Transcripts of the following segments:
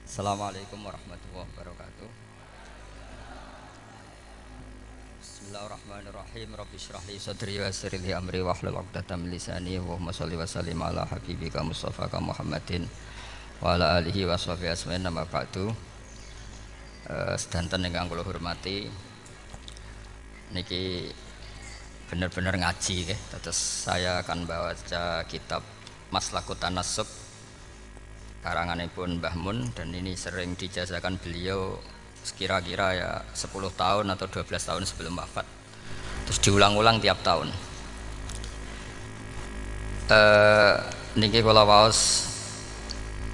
Assalamualaikum warahmatullahi wabarakatuh. Bismillahirrahmanirrahim. Rabbi shrah li sadri wa yassir li amri wahlul 'uqdatam min lisani. Allahumma shalli wa sallim ala habibika Mustafa Muhammadin wa ala alihi wa sahbihi asma'in nama ba'du. Sedanten ingkang kula hormati, niki bener-bener ngaji nggih. Terus saya akan baca kitab Maslakut Tanassub karanganipun Mbah Mun, dan ini sering dijazakan beliau sekira-kira ya 10 tahun atau 12 tahun sebelum wafat, terus diulang-ulang tiap tahun. Niki kula waos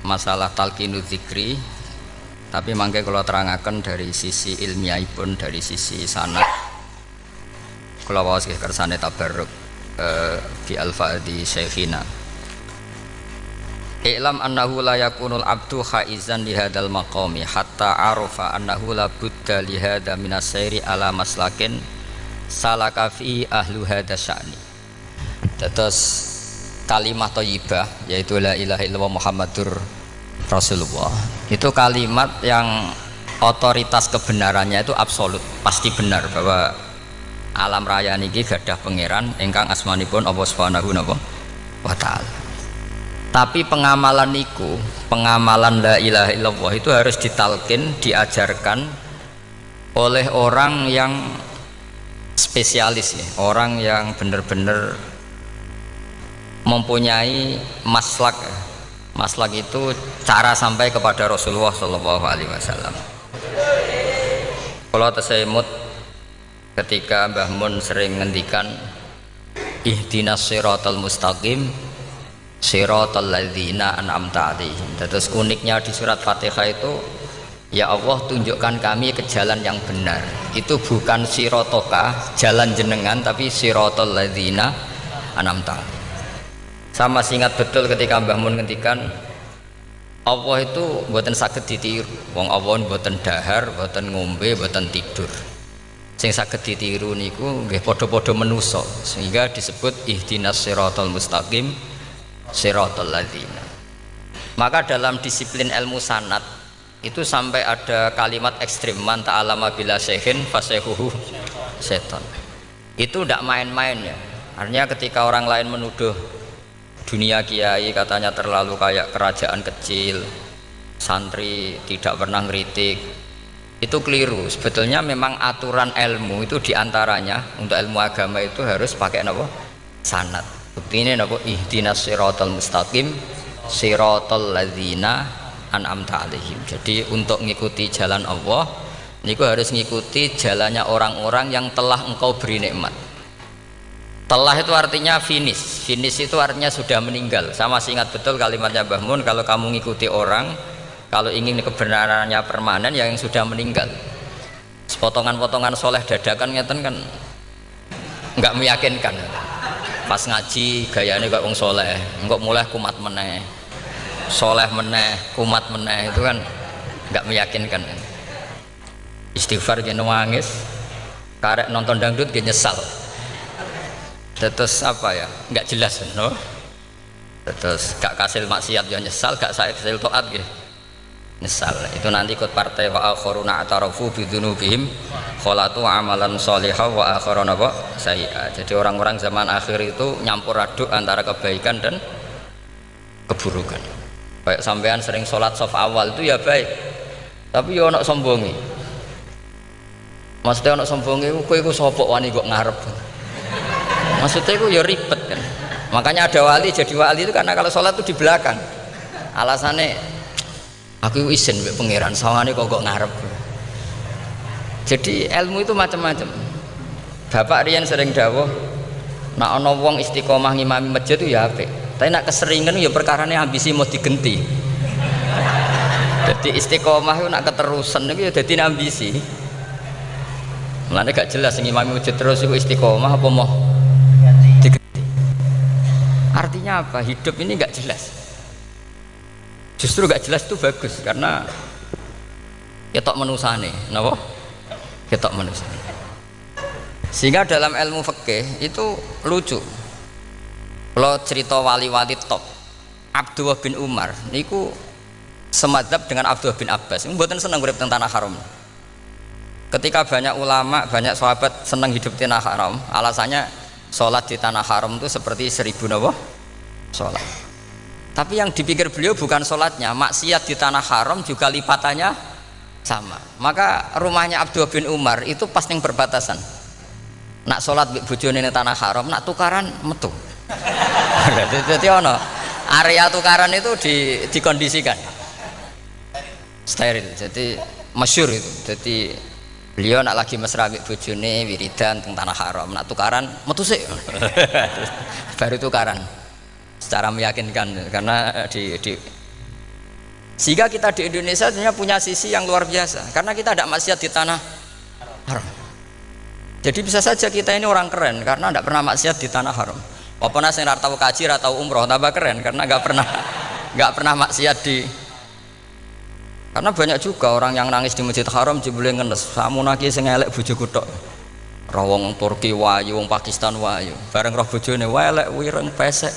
masalah talqinu dzikri, tapi mangke kula terangaken dari sisi ilmiahipun, dari sisi sanad. Kula waos nggih kersane tabarruk fi al-fa'di syekhina. I'lam annahu la yakunul abdu khaizan li hadzal maqami hatta arafa annahu la budda li hadza minas sayri ala maslakin salaka fi ahlu hadza sya'ni. Terus kalimat thayyibah yaitu la ilaha illallah Muhammadur Rasulullah itu kalimat yang otoritas kebenarannya itu absolut, pasti benar bahwa alam raya niki gadah pangeran ingkang asmanipun Allah Subhanahu wa taala. Tapi pengamalan niku, pengamalan la ilaha illallah itu harus ditalkin, diajarkan oleh orang yang spesialis ya, orang yang benar-benar mempunyai maslak. Maslak itu cara sampai kepada Rasulullah Shallallahu Alaihi Wasallam. Kalau tersemut ketika Mbah Mun sering ngendikan ihdinas siratal mustaqim siratal ladzina an'amta 'alaihim. Terus uniknya di surat Fatihah itu, ya Allah tunjukkan kami ke jalan yang benar. Itu bukan sirotoka, jalan jenengan, tapi siratal ladzina an'amta 'alaihim. Sama ingat betul ketika Mbah Mun ngendikan Allah itu mboten saged ditiru. Wong Allah mboten dahar, mboten ngombe, mboten tidur. Sing saged ditiru niku nggih padha-padha manusa, sehingga disebut ihdinas siratal mustaqim siratal ladzina. Maka dalam disiplin ilmu sanad itu sampai ada kalimat ekstrim, man ta'alama bila syekhin fasehuhu seton. Itu tidak main-main ya. Artinya ketika orang lain menuduh dunia kiai katanya terlalu kayak kerajaan kecil, santri tidak pernah ngeritik, itu keliru. Sebetulnya memang aturan ilmu itu diantaranya untuk ilmu agama itu harus pakai apa? Sanad. Bukti ini apa? Ihdinas siratal mustaqim siratal ladzina an'amta 'alaihim. Jadi untuk ngikuti jalan Allah niku harus ngikuti jalannya orang-orang yang telah engkau beri nikmat. Telah itu artinya finish. Finish itu artinya sudah meninggal. Sama ingat betul kalimatnya Mbah Mun, kalau kamu ngikuti orang, kalau ingin kebenarannya permanen ya yang sudah meninggal. Potongan-potongan soleh dadakan ngeten kan nggak meyakinkan. Pas ngaji gayanya kok wong soleh, engkau mulai kumat meneh, soleh meneh, kumat meneh, itu kan nggak meyakinkan. Istighfar gini nangis, karek nonton dangdut gini nyesal. Terus apa ya, nggak jelas no? Terus gak kasil maksiat ya nyesal, gak kasil toat gitu nyesal. Itu nanti ikut partai wa akharuna atarafu bidzunubihim kholatu amalan sholihah wa akharuna sayyi'ah. Jadi orang-orang zaman akhir itu nyampur aduk antara kebaikan dan keburukan. Kayak sampean sering sholat saf awal itu ya baik, tapi ya ono sombongi. Maksudnya ono sombongi kowe iku sapa wani kok ngarep. Maksudnya itu ya ribet kan. Makanya ada wali jadi wali itu karena kalau sholat itu di belakang. Alasannya aku izin mbek pangeran, sawangane kok ngarep. Jadi ilmu itu macam-macam. Bapak riyen sering dawuh, nek ana wong istiqomah ngimami masjid itu ya apik. Tapi nek keseringan ya perkarane ambisi mau digenti. Jadi istiqomah itu nek keterusan itu ya dadi ambisi. Mulane gak jelas ngimami masjid terus iku istiqomah apa mau digenti. Artinya apa? Hidup ini gak jelas. Justru gak jelas itu bagus karena ketok menusane, napa? Ketok menusane. Sehingga dalam ilmu fikih itu lucu. Kalau cerita wali-wali top, Abdullah bin Umar niku semadzhab dengan Abdullah bin Abbas. Mboten seneng urip teng tanah haram. Ketika banyak ulama, banyak sahabat seneng hidup di tanah haram, alasannya sholat di tanah haram itu seperti 1000 napa? Sholat. Tapi yang dipikir beliau bukan sholatnya, maksiat di tanah haram juga lipatannya sama. Maka rumahnya Abdullah bin Umar itu pas ning perbatasan. Nak sholat bojone ning tanah haram, nak tukaran metu. Jadi ono area tukaran itu dikondisikan steril. Jadi masyhur itu. Jadi beliau nak lagi mesra mbek bojone wiridan teng tanah haram, nak tukaran metu sik. Baru tukaran secara meyakinkan karena sehingga kita di Indonesia sebenarnya punya sisi yang luar biasa karena kita tidak maksiat di tanah haram. Jadi bisa saja kita ini orang keren karena tidak pernah maksiat di tanah haram. Walaupun saya nggak tahu kaji atau umroh tambah keren karena nggak pernah maksiat di. Karena banyak juga orang yang nangis di Masjid Haram jebule ngenes. Samunaki sing elek bojoku tok. Roh wong Turki wayu, wong Pakistan wayu. Bareng roh bojone elek wireng pesek.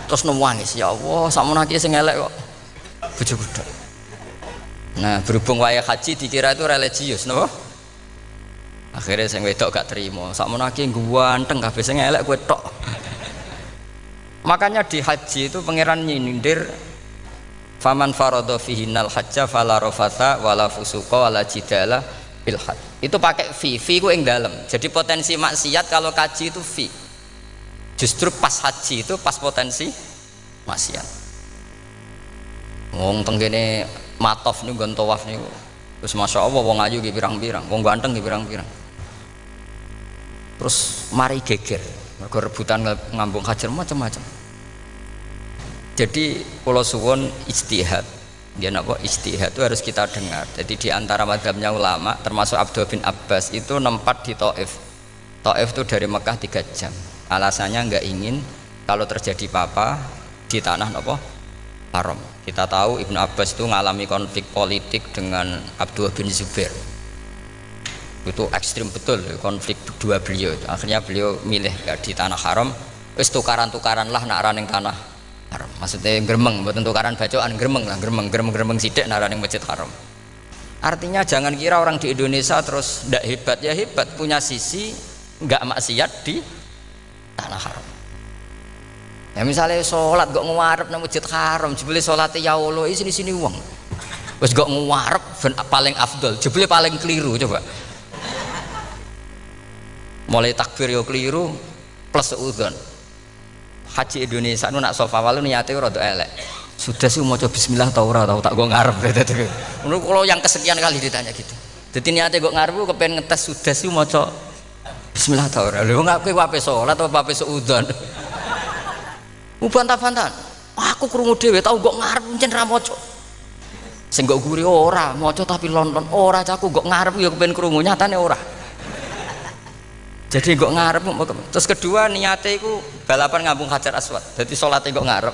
Terus nangis, ya Allah, samunaki sing elek kok bojoku tok. Nah, berhubung wayah haji dikira itu religius, napa? Akhirnya sing wedok gak terima. Samunaki ganteng kabeh sing elek kowe tok. Makanya di haji itu pangeran nyindir faman faradha fihinnal hajja fala rafatha wala fusuqa wala jidala bil hajj. Itu pakai fi ku ing dalem. Jadi potensi maksiat kalau kaji itu fi. Justru pas haji itu pas potensi maksiat. Wong tenggene matof niku nggon tawaf niku. Terus masyaallah wong ayu ki pirang-pirang, wong ganteng ki pirang-pirang. Terus mari geger, mergo rebutan ngambung hajar macam-macam. Jadi kula suwun ijtihad. Dia napa ijtihad itu harus kita dengar. Jadi di antara mazhabnya ulama termasuk Abdullah bin Abbas itu nempat di Thaif. Thaif itu dari Mekah 3 jam. Alasannya enggak ingin kalau terjadi apa-apa di tanah napa haram. Kita tahu Ibnu Abbas itu mengalami konflik politik dengan Abdullah bin Zubair. Itu ekstrim betul konflik dua beliau. Akhirnya beliau milih enggak di tanah haram. Wis tukaran-tukaran lah nak raning tanah haram. Maksudnya gremeng, buat tukaran bacaan gremeng lah, gremeng sithik nak raning Masjid Haram. Artinya jangan kira orang di Indonesia terus ndak hebat, ya hebat, punya sisi enggak maksiat di tanah haram. Ya misalnya sholat kok ngarep nang Masjid Haram, jebule salate ya Allah sini wong. Wis kok ngarep paling afdol, jebule paling keliru coba. Mulai takbir yo keliru plus udzon. Haji Indonesia nu nak sofa walu niate rada elek. Sudah sih maca bismillah ta ora tau tak go ngarep dadi. Ngono kalau yang kesekian kali ditanya gitu. Dadi niate kok ngarep kepen ngetes sudah sih maca bismillah ta ora. Lho ngak kowe wape salat apa wape suudzon. Bantah-bantahan. Aku krungu dhewe tau kok ngarep pancen ra maca. Sing kok guri ora maca tapi lonton ora caku kok ngarep ya kepen krungu nyatane ora. Jadi kok ngarep. Terus kedua niate iku balapan ngambung Hajar Aswad. Jadi salate kok ngarep.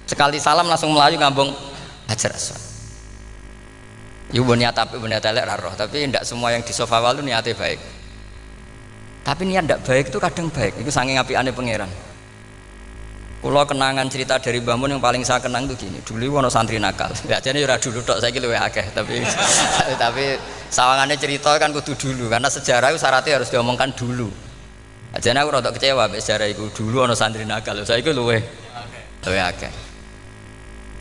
Sekali salam langsung melayu ngambung Hajar Aswad. Yo niat apik niat elek ra roh, tapi ndak semua yang di sofa walu niate baik. Tapi niat ndak baik itu kadang baik. Iku saking apikane pangeran. Kula kenangan cerita dari Mbah Mun yang paling saya kenang itu gini. Dulu ono santri nakal. Ya jane ora dulu tok, saiki luwih akeh, tapi sawangannya cerita kan kudu dulu karena sejarah itu syaratnya harus diomongkan dulu. Jadi aku rada kecewa mbek sejarah itu. Dulu ono santri nakal, saiki luwih akeh.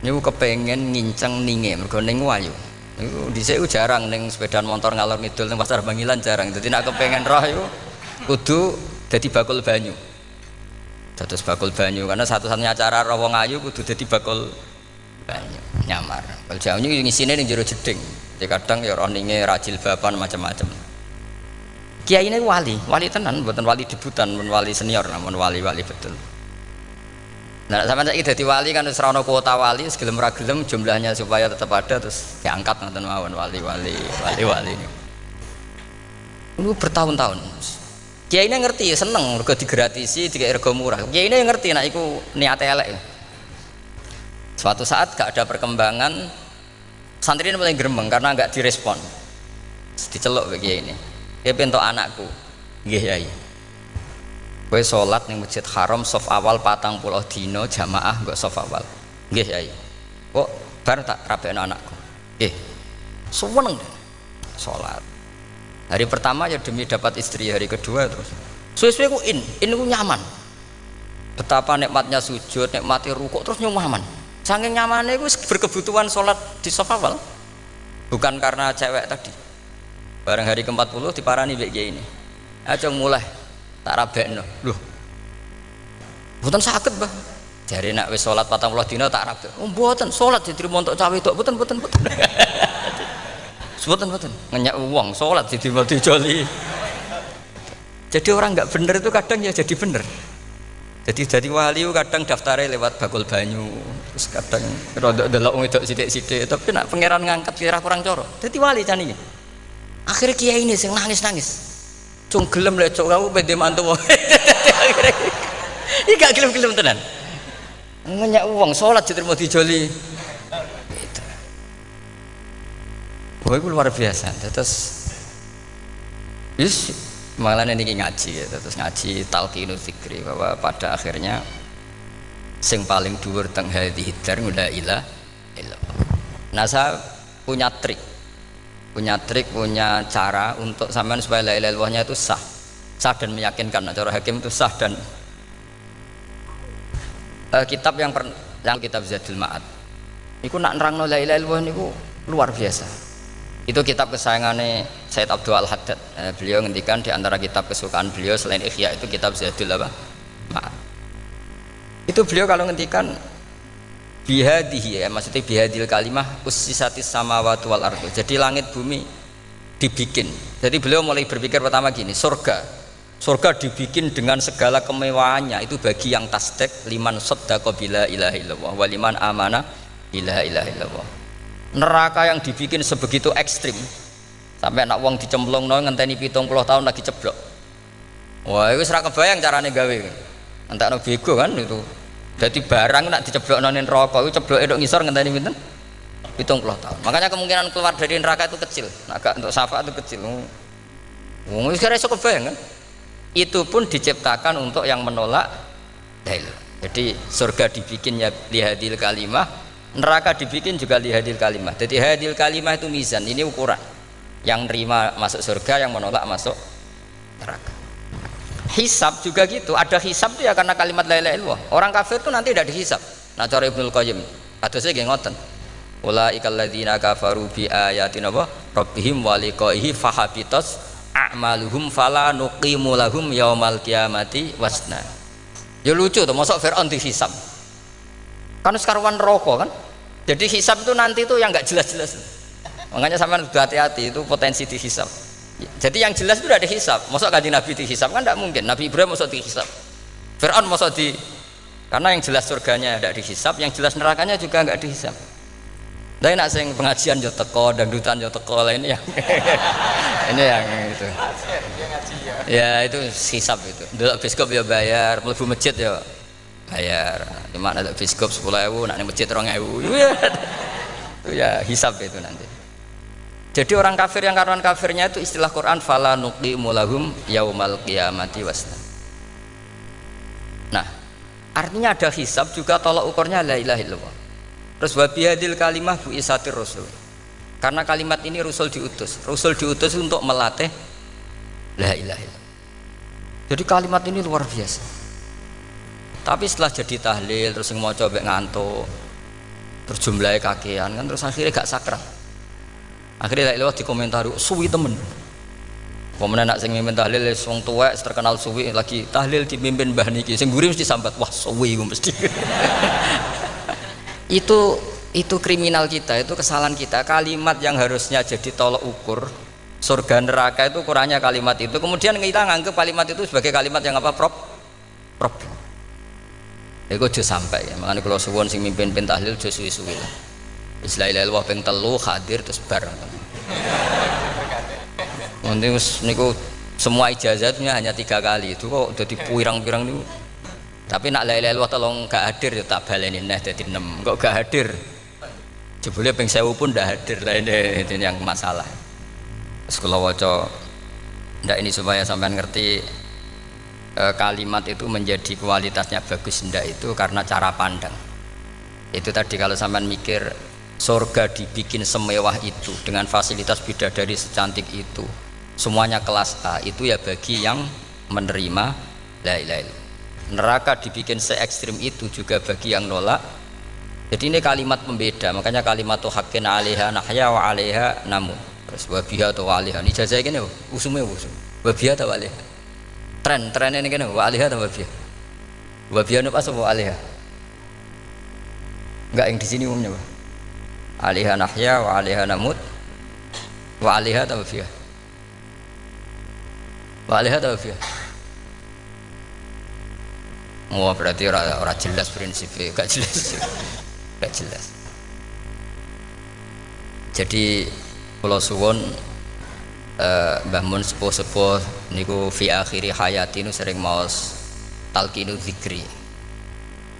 Niku kepengen nginceng ninge mergo ning wayu. Niku dhisik jarang ning sepeda motor ngalor ngidul ning Pasar Bangilan jarang. Dadi nek kepengen roh iku kudu dadi bakul banyu. Dados bakul banyu karena satu-satunya cara roh wong ayu kudu dadi bakul banyu nyamar. Bakul banyu ngisine ning jero jeding. Ya kadang ya roh ninge rajil bapan macam-macam. Kiai ini wali tenan, bukan wali debutan, bukan wali senior, namun wali betul. Nah, sampai saiki dadi wali kan wis ora ono kuota wali, segelem ra gelem jumlahnya supaya tetap ada terus diangkat ngoten mawon wali ini. Lu bertahun-tahun. Kiai ini ngerti, seneng mergo digratisi, dikai rego murah. Kiai ini ngerti nek iku niate elek. Suatu saat gak ada perkembangan, santri ini mulai gremeng karena enggak direspon. Diceluk kiai ini. Kiai pentok anakku. Nggih, Yai. Kowe salat ning Masjid Haram saf awal 40 dina jamaah mbok saf awal. Nggih, Yai. Kok bar tak rabekno anakku. Seneng sholat. Hari pertama ya demi dapat istri, hari kedua terus suwe-suwe ku ku nyaman. Betapa nikmatnya sujud, nikmati rukuk terus nyaman. Saking nyamannya ku berkebutuhan sholat di safawal. Bukan karena cewek tadi. Bareng hari ke-40 diparani mbek kiai ini. Aja mulai tak rabekno. Loh. Mboten saged, Mbah. Jare nek wis salat 40 dina tak rabek. Oh, mboten, salat diterima untuk cawe tok, mboten. Mboten. Ngenyak wong salat diterima dijoli. Jadi orang enggak bener itu kadang ya jadi bener. Jadi wali kadang daftarnya lewat bakul banyu, terus kadang rodok delok wedok sithik-sithik, tapi nak pangeran ngangkat kira kurang coro. Jadi wali can iki. Akhirnya kiai ini sing nangis. Cung gelem lek cok kamu pede mantu. Iki gak gelem-gelem tenan. Ngenyak wong salat diterima dijoli. Gitu. Wah, itu luar biasa. Terus malah ini ngaji ya, terus ngaji talqinu dzikri bahwa pada akhirnya sing paling dhuwur teng hadhihi dar la ilaha illallah. Nah, saya punya cara untuk sampean supaya la ilaha illallahnya itu sah dan meyakinkan. Nah, cara hakim itu sah dan kitab yang kitab Zadul Ma'ad niku nak nerangno la ilaha illallah niku luar biasa. Itu kitab kesayangannya Sayyid Abdul Al-Haddad. Beliau ngendikan di antara kitab kesukaan beliau selain Ihya itu kitab Zadul Ma'ad. Itu beliau kalau ngendikan bihadihi, ya maksudnya bihadil kalimah ussisatis samawati wal ardu. Jadi langit bumi dibikin. Jadi beliau mulai berpikir pertama gini, surga dibikin dengan segala kemewahannya itu bagi yang tasdek liman saddaqa bila ilaha illallah wa liman amana bila ilaha illallah. Neraka yang dibikin sebegitu ekstrim sampai nak wong dicemplungno ngenteni 70 tahun lagi ceblok. Wah, itu ora kebayang carane gawe. Entakno bego kan itu. Jadi barang nak diceblokno ning neraka itu cebloke tok ngisor ngenteni pinten? 70 tahun. Makanya kemungkinan keluar dari neraka itu kecil. Nah, agak untuk syafaat itu kecil. Wong wis kira iso kebayang kan? Itu pun diciptakan untuk yang menolak dalil. Jadi surga dibikinnya lihadil kalimah, neraka dibikin juga lihadil kalimah. Jadi hadil kalimah itu mizan, ini ukuran yang nerima masuk surga, yang menolak masuk neraka. Hisab juga gitu, ada hisab itu ya karena kalimat la ilaha illallah. Orang kafir itu nanti tidak dihisab. Nah, cara Ibnul Qayyim hadisnya nggih ngoten. Ulaikal ladzina kafaru bi ayatina rabbihim wa liqaihi fahabitas a'maluhum fala nuqimu lahum yaumal qiyamati wasna. Ya lucu tuh, mosok Fir'aun dihisab. Kan sekarwan rokok kan. Jadi hisab itu nanti itu yang nggak jelas-jelas. Makanya sampean udah hati-hati, itu potensi dihisab. Jadi yang jelas itu udah dihisab. Mosok kanjeng Nabi dihisab kan tidak mungkin. Nabi Ibrahim mosok dihisab. Fir'aun mosok di, karena yang jelas surganya tidak dihisab, yang jelas nerakanya juga nggak dihisab. Dan nak sing pengajian yo teko, dangdutan yo teko, ini yang ini yang itu. Ya itu hisab itu. Delok biskop ya bayar, mlebu masjid ya bayar. Di mana ada biskop 10.000, nak masjid 2.000. Itu ya hisab itu nanti. Jadi orang kafir yang karuan kafirnya itu istilah Quran fala nuqimu lahum yaumal qiyamati wasna. Nah, artinya ada hisab juga tolak ukurnya la ilaha illallah. Terus wa bihadil kalimah bu isatir rasul. Karena kalimat ini Rasul diutus untuk melatih la ilaha illallah. Jadi kalimat ini luar biasa. Tapi setelah jadi tahlil terus mau coba ngantuk, terus jumlahnya kakean kan, terus akhirnya gak sakral. Akhirnya la ilaha dikomentari suwi temen. Kemudian nak sing mimpin tahlil wong tuwek terkenal suwi lagi tahlil dipimpin mbah niki sing mburi mesti sambat wah suwi mesti. itu kriminal kita, itu kesalahan kita. Kalimat yang harusnya jadi tolok ukur surga neraka itu ukurannya kalimat itu, kemudian kita nganggep kalimat itu sebagai kalimat yang apa problem. Itu aja sampai ya. Makanya kalau suwon sing mimpin tahlil aja suwi-suwi lah. La ilaha illallah ping 3 hadir terus bareng. Nanti niku semua ijazatnya hanya 3 kali itu kok udah dipirang-pirang niku. Tapi nak la ilaha illallah tolong gak hadir ya tak baleni neh dadi 6. Kok gak hadir? Jebule ping 1000 pun ndak hadir. Lah ini yang masalah. Terus kula waca ndak ini supaya sampean ngerti kalimat itu menjadi kualitasnya bagus ndak itu karena cara pandang. Itu tadi kalau sampean mikir surga dibikin semewah itu dengan fasilitas bidadari secantik itu, semuanya kelas A, itu ya bagi yang menerima la ilaha illallah. Neraka dibikin se ekstrim itu juga bagi yang nolak. Jadi ini kalimat pembeda, makanya kalimat tuh hakin alaiha nahya wa alaiha namut. Terus wabiha atau alaiha ini jazah gini, usumnya usum wabiha atau alaiha, tren ini gini, wa alaiha atau wabiha nu pas wa alaiha, enggak yang di sini umumnya Pak. Alaiha nahya wa alaiha namut wa alaiha atau wabiha, wa alaiha atau wabiha. Oh berarti orang jelas prinsipnya, gak jelas. Jadi kalau suwon Mbah Mun sepuh-sepuh niku fi akhiri hayati nu sering maos talqinu zikri,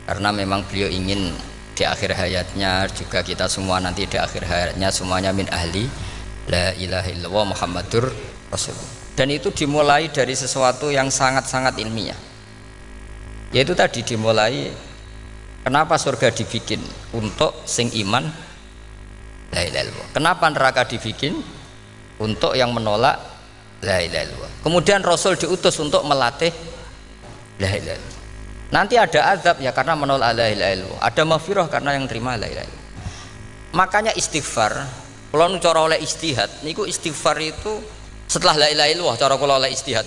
karena memang beliau ingin di akhir hayatnya juga kita semua nanti di akhir hayatnya semuanya min ahli la ilaha illallah Muhammadur Rasulullah. Dan itu dimulai dari sesuatu yang sangat-sangat ilmiah, yaitu tadi dimulai kenapa surga dibikin untuk sing iman la ilaha illallah, kenapa neraka dibikin untuk yang menolak la ilaha illallah. Kemudian Rasul diutus untuk melatih la ilaha illallah. Nanti ada azab ya karena menolak la ilaha illallah, ada maghfirah karena yang terima la ilaha illallah. Makanya istighfar, kalau cara oleh istihad niku istighfar itu setelah la ilaha illallah, cara kalau oleh istihad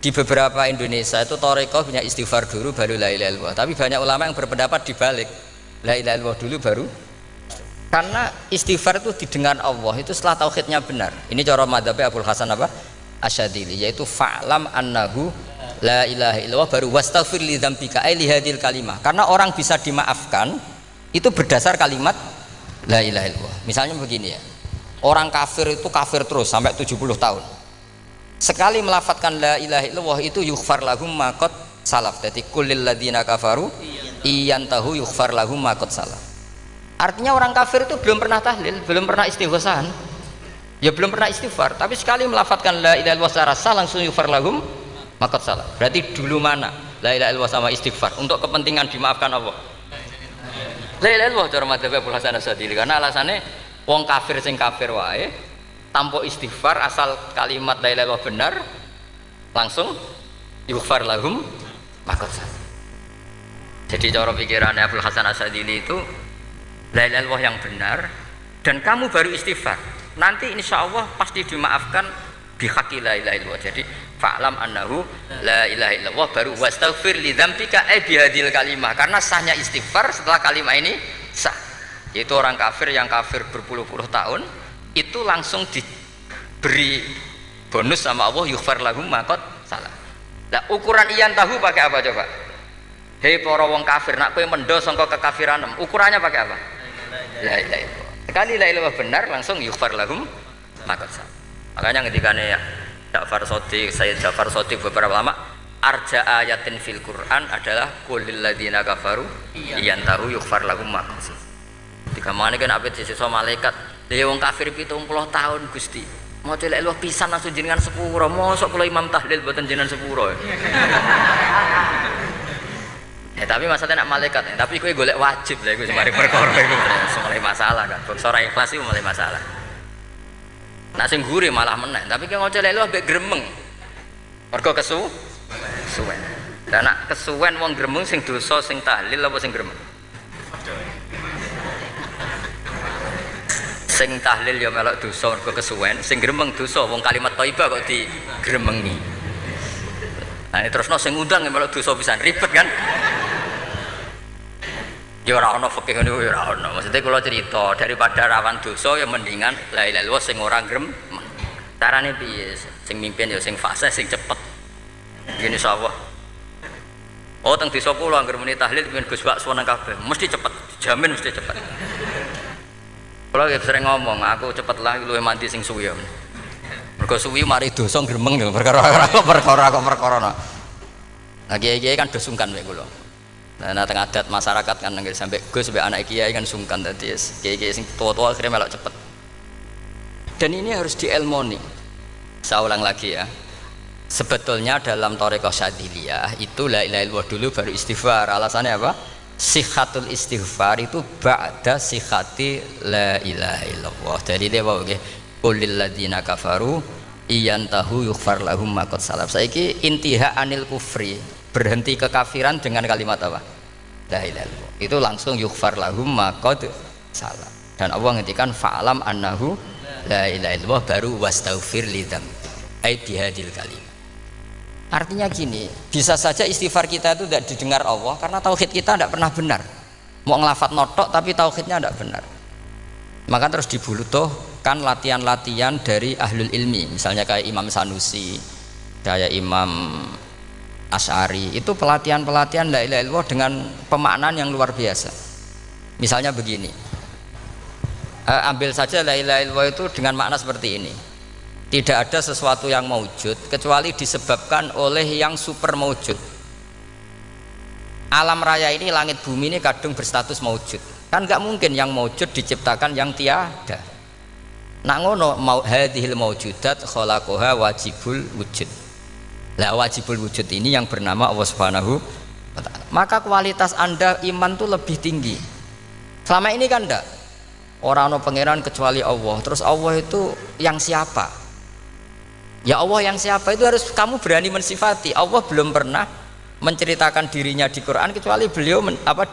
di beberapa Indonesia itu thariqah punya istighfar dulu baru la ilaha illallah, tapi banyak ulama yang berpendapat dibalik, la ilaha illallah dulu baru, karena istighfar itu didengar Allah itu setelah tauhidnya benar. Ini cara madhabnya Abul Hasan apa? Asyadili, yaitu fa'lam annahu la ilaha illallah baru wastaghfir li dzambika ai li hadhil kalimah. Karena orang bisa dimaafkan itu berdasar kalimat la ilaha illallah. Misalnya begini ya, orang kafir itu kafir terus sampai 70 tahun, sekali melafatkan la ilaha illallah itu yughfar lahum ma qad salaf. Jadi kullil ladzina kafaru iyantahu yughfar lahum ma qad salaf. Artinya orang kafir itu belum pernah tahlil, belum pernah istighosah, ya belum pernah istighfar, tapi sekali melafatkan la ilaha illallah secara sah langsung yughfar lahum ma qad salaf. Berarti dulu mana la ilaha illallah sama istighfar untuk kepentingan dimaafkan Allah? La ilaha illallah cara madzhab Abul Hasan Asyadili, karena alasannya wong kafir sing kafir wae tanpa istighfar, asal kalimat la ilaha illallah benar langsung yughfar lahum ma qad salaf. Jadi cara pikirannya Abul Hasan Asyadili itu la ilaha illallah yang benar dan kamu baru istighfar, nanti insya Allah pasti dimaafkan bihaqi la ilaha illallah. Jadi fa'lam annahu la ilaha illallah baru wastaghfir li dzambika ai bihadil kalimah, karena sahnya istighfar setelah kalimat ini sah. Yaitu orang kafir yang kafir berpuluh-puluh tahun itu langsung diberi bonus sama Allah yughfar lahum ma qad salaf. Lah ukuran iyan tahu pakai apa coba? Hei para wong kafir, nak kowe mendo sangka kekafiran, ukurannya pakai apa? La ilaha illallah. Sekali la ilaha illallah benar langsung yughfar lahum ma qad salaf. Makanya ketikane ya Ja'far Shadiq, Sayyid Ja'far Shadiq, beberapa lama arja ayatin fil Quran adalah qulil ladzina kafaru iyantahu yughfar lahum ma qad salaf. Dikamane kan apik sisa malaikat. Lah wong kafir 70 tahun Gusti. Mau celek luwih pisan langsung jenengan sepuro. Mosok kula imam tahlil mboten jenengan sepuro. Tapi masalahnya nak malaikat, tapi kowe golek wajib lah iku semari perkara iku mulai masalah kan. Bangsa ora ikhlas iku mulai masalah. Nak sing guri malah meneh, tapi ki ngoceh lelu ambek gremeng. Mergo kesuwen. Lah nak kesuwen wong gremeng sing dosa sing tahlil apa sing gremeng? Sing tahlil ya melok dosa mergo kesuwen, sing gremeng dosa wong kalimat thayyibah kok digremengi. Nah terusno sing undang melok dosa pisan ribet kan. Ya ora ana fikih ngene ya ora ana. Maksudnya kula cerita daripada rawan dosa ya mendingan la ilaha illallah sing ora grem. Carane piye? Sing mimpin ya sing fasih sing cepet. Ngene insyaallah. Oh teng desa kula anggere muni tahlil pengin Gus bakso nang kabeh, mesti cepet, dijamin mesti cepet. Kula sering ngomong, aku cepet lah luwih mandi sing suwi. Mergo suwi mari dosa gremeng perkara perkara. Nah kiai-kiai kan do sungkan mek kula. Nah tengah adat masyarakat kan nggih sampai Gus sampai anak kiai kan sungkan dadi kiai-kiai sing tua-tua akhirnya melok cepet. Dan ini harus dielmoni. Saya ulang lagi ya. Sebetulnya dalam thariqah Syadziliyah itu la ilaha illallah dulu baru istighfar. Alasannya apa? Sihatul istighfar itu ba'da sihati la ilaha illallah. Jadi dia bawa nggih qulil ladzina kafaru iyantahu yughfar lahum ma qad salaf. Saiki intiha anil kufri, berhenti kekafiran dengan kalimat apa? La ilaha illallah. Itu langsung yughfar lahum ma qad salaf. Dan Allah ngendikan fa'alam annahu la ilaha illallah baru wastaghfir lidzam. Ai bihadil kalim. Artinya gini, bisa saja istighfar kita itu tidak didengar Allah karena tauhid kita tidak pernah benar. Mau ngelafat notok tapi tauhidnya tidak benar. Maka terus dibutuhkan latihan-latihan dari ahlul ilmi, misalnya kayak Imam Sanusi, kayak Imam Asy'ari, itu pelatihan-pelatihan la ilaha illallah dengan pemaknaan yang luar biasa. Misalnya begini, ambil saja la ilaha illallah itu dengan makna seperti ini. Tidak ada sesuatu yang maujud kecuali disebabkan oleh yang super maujud. Alam raya ini, langit bumi ini kadung berstatus maujud. Kan nggak mungkin yang maujud diciptakan yang tiada. Nak ngono mau hadhil maujudat khalaqaha wajibul wujud. Lah wajibul wujud ini yang bernama Allah Subhanahu wa taala. Maka kualitas Anda iman tuh lebih tinggi. Selama ini kan enggak. Orang no pangeran kecuali Allah. Terus Allah itu yang siapa? Ya Allah yang siapa itu harus kamu berani mensifati. Allah belum pernah menceritakan dirinya di Quran kecuali beliau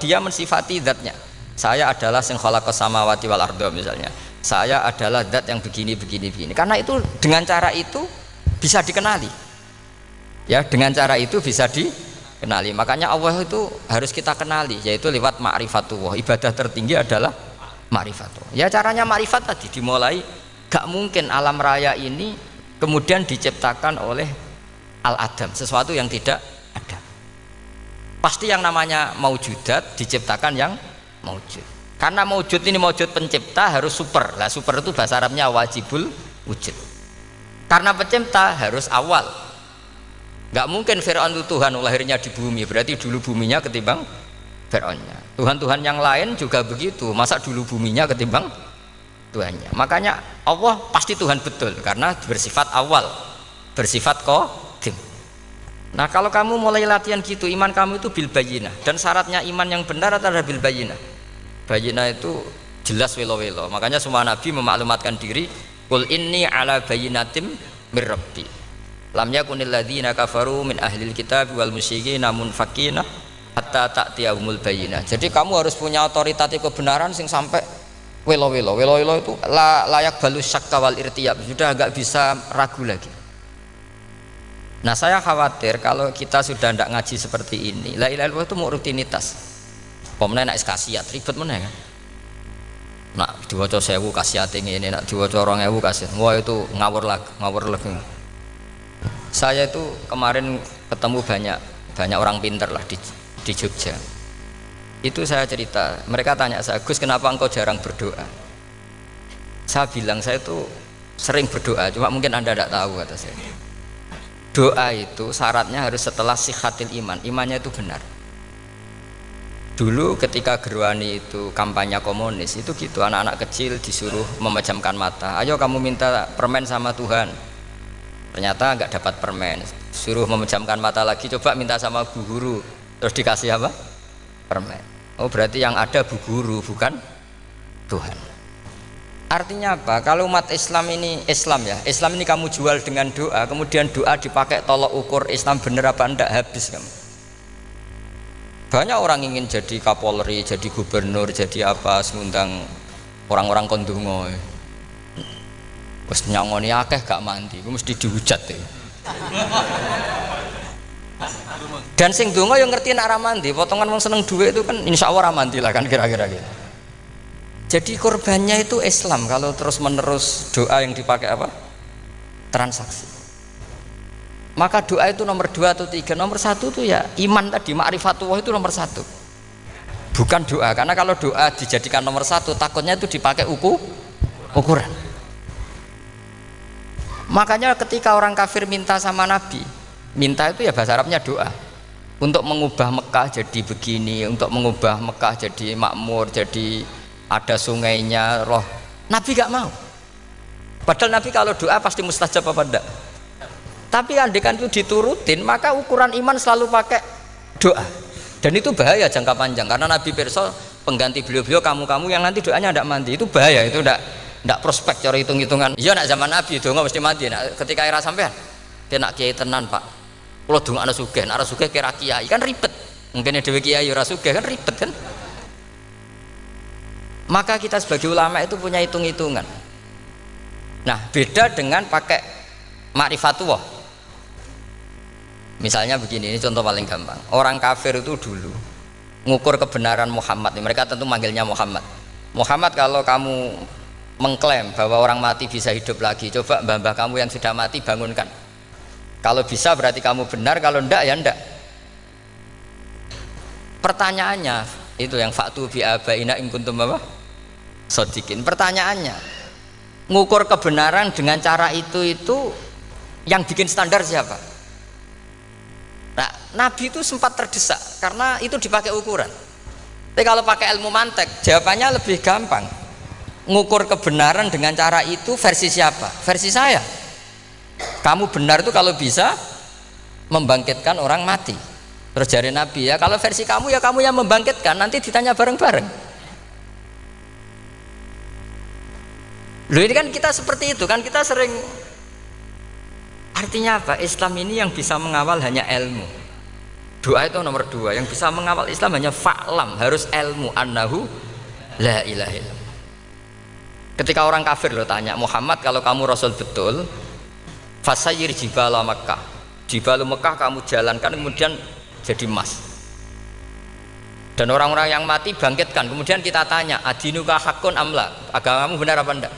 dia mensifati zatnya. Saya adalah sing khalaqas samawati wal ardha misalnya. Saya adalah zat yang begini. Karena itu dengan cara itu bisa dikenali. Ya, dengan cara itu bisa dikenali. Makanya Allah itu harus kita kenali, yaitu lewat ma'rifatullah. Ibadah tertinggi adalah ma'rifatullah. Ya caranya ma'rifat tadi dimulai. Gak mungkin alam raya ini kemudian diciptakan oleh al-adam, sesuatu yang tidak ada. Pasti yang namanya maujudat diciptakan yang maujud. Karena maujud ini maujud pencipta harus super. Lah super itu bahasa Arabnya wajibul wujud. Karena pencipta harus awal. Gak mungkin Fir'aun itu Tuhan lahirnya di bumi, berarti dulu buminya ketimbang Fir'aunnya. Tuhan-Tuhan yang lain juga begitu, masa dulu buminya ketimbang Tuhannya. Makanya Allah pasti Tuhan betul karena bersifat awal, bersifat qadim. Nah kalau kamu mulai latihan gitu, iman kamu itu bil bayyinah. Dan syaratnya iman yang benar adalah bil bayyinah. Bayyinah itu jelas welo-welo. Makanya semua nabi memaklumatkan diri, qul inni ala bayyinatim mir rabbi. Lam yakunil ladzina kafaru min ahlil kitab wal musyrikin munfakina hatta ta'tiyahumul bayyinah. Jadi kamu harus punya otoritatif kebenaran sing sampai welo itu layak balus syakka wal irtiyab, sudah agak bisa ragu lagi. Nah saya khawatir kalau kita sudah tidak ngaji seperti ini, la ilaha illallah itu mau rutinitas. Pemenang nak kasiat ribet mana kan? Nak diwaca 1000 kasiat ini, nak diwaca 2000 kasiat, wah itu ngawur lagi. Saya itu kemarin ketemu banyak orang pinter lah di Jogja. Itu saya cerita, mereka tanya saya, Gus kenapa engkau jarang berdoa? Saya bilang saya itu sering berdoa, cuma mungkin Anda tidak tahu kata saya. Doa itu syaratnya harus setelah sihatil iman, imannya itu benar. Dulu ketika Gerwani itu kampanye komunis itu gitu, anak-anak kecil disuruh memejamkan mata, ayo kamu minta permen sama Tuhan. Ternyata nggak dapat permen, suruh memejamkan mata lagi, coba minta sama bu guru, terus dikasih apa? Permen. Oh berarti yang ada bu guru bukan Tuhan. Artinya apa? Kalau umat Islam ini Islam ini kamu jual dengan doa, kemudian doa dipakai tolok ukur Islam bener apa enggak, habis kamu. Banyak orang ingin jadi Kapolri, jadi gubernur, jadi apa, ngundang orang-orang kondungo. Wes nyangoni akeh gak mandi, mesti dihujat ya. Dan sing donga yang ngerti nak ramandi, potongan wong seneng duit itu kan insya Allah ramandi lah kan kira-kira gitu. Jadi korbannya itu Islam kalau terus menerus doa yang dipakai apa? Transaksi. Maka doa itu nomor 2 atau 3, nomor 1 itu ya iman tadi, ma'rifatullah itu nomor 1. Bukan doa, karena kalau doa dijadikan nomor 1 takutnya itu dipakai ukuran. Makanya ketika orang kafir minta sama Nabi, minta itu ya bahasa Arabnya doa untuk mengubah Mekah jadi begini, untuk mengubah Mekah jadi makmur, jadi ada sungainya, roh. Nabi gak mau. Padahal Nabi kalau doa pasti mustajab apa enggak. Tapi andekan itu diturutin, maka ukuran iman selalu pakai doa. Dan itu bahaya jangka panjang karena Nabi pirsa pengganti beliau-beliau kamu-kamu yang nanti doanya tidak mandi, itu bahaya, itu tidak prospek cara hitung-hitungan. Iya nak zaman Nabi donga mesti mati. Nah, ketika era sampean kena kiai tenan Pak, kalau donga ana sugih, ana sugih kira kiai kan ribet. Mungkin dhewe kiai ora sugih kan ribet kan. Maka kita sebagai ulama itu punya hitung-hitungan. Nah, beda dengan pakai ma'rifatullah. Misalnya begini, ini contoh paling gampang. Orang kafir itu dulu ngukur kebenaran Muhammad, mereka tentu manggilnya Muhammad. Muhammad, kalau kamu mengklaim bahwa orang mati bisa hidup lagi, coba mbah-mbah kamu yang sudah mati bangunkan. Kalau bisa berarti kamu benar, kalau ndak ya ndak. Pertanyaannya itu yang faktu bi abaina in kuntum apa? Shodiqin. Pertanyaannya, ngukur kebenaran dengan cara itu yang bikin standar siapa? Nah, Nabi itu sempat terdesak karena itu dipakai ukuran. Tapi kalau pakai ilmu mantek, jawabannya lebih gampang. Ngukur kebenaran dengan cara itu versi siapa? Versi saya. Kamu benar itu kalau bisa membangkitkan orang mati. Terus jari Nabi, ya kalau versi kamu ya kamu yang membangkitkan, nanti ditanya bareng-bareng. Loh ini kan kita seperti itu kan, kita sering. Artinya apa? Islam ini yang bisa mengawal hanya ilmu. Doa itu nomor 2. Yang bisa mengawal Islam hanya fa'lam, harus ilmu annahu la ilaha illallah. Ketika orang kafir lo tanya, Muhammad kalau kamu Rasul betul, fasayyir jibala Makkah, jibala Mekah kamu jalankan kemudian jadi emas. Dan orang-orang yang mati bangkitkan. Kemudian kita tanya, adinuka hakun amla, agamamu benar apa enggak?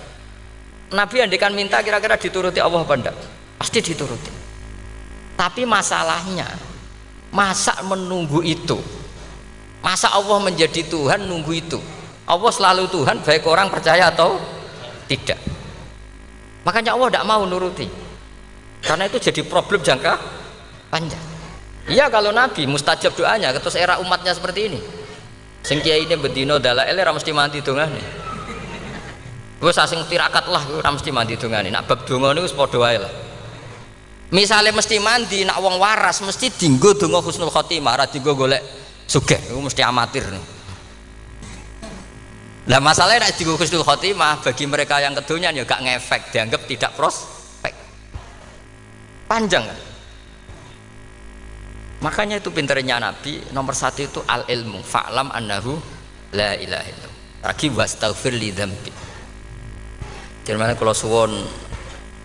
Nabi andikan minta kira-kira dituruti Allah apa enggak? Pasti dituruti. Tapi masalahnya, masa menunggu itu? Masa Allah menjadi Tuhan nunggu itu? Allah selalu Tuhan baik orang percaya atau tidak. Makanya Allah tidak mau nuruti, karena itu jadi problem jangka panjang. Iya kalau Nabi mustajab doanya, terus era umatnya seperti ini. Sing kiai ini bedino dalail ora mesti mati dongane. Wis asing tirakat lah ora mesti mati dongane. Nak bab donga niku wis padha wae lah. Misalnya mesti mandi, nak wong waras mesti dinggo donga husnul khotimah, ora dinggo golek sugih, itu mesti amatir. Lah masalahnya nak dinggo husnul khotimah bagi mereka yang kedonyan ya gak ngefek, dianggap tidak prospek. Panjang kan? Makanya itu pinternya Nabi nomor 1 itu al ilmu, fa'lam annahu la ilaha illallah. Lagi wastaghfir li dzambi. Jadi kalau suwon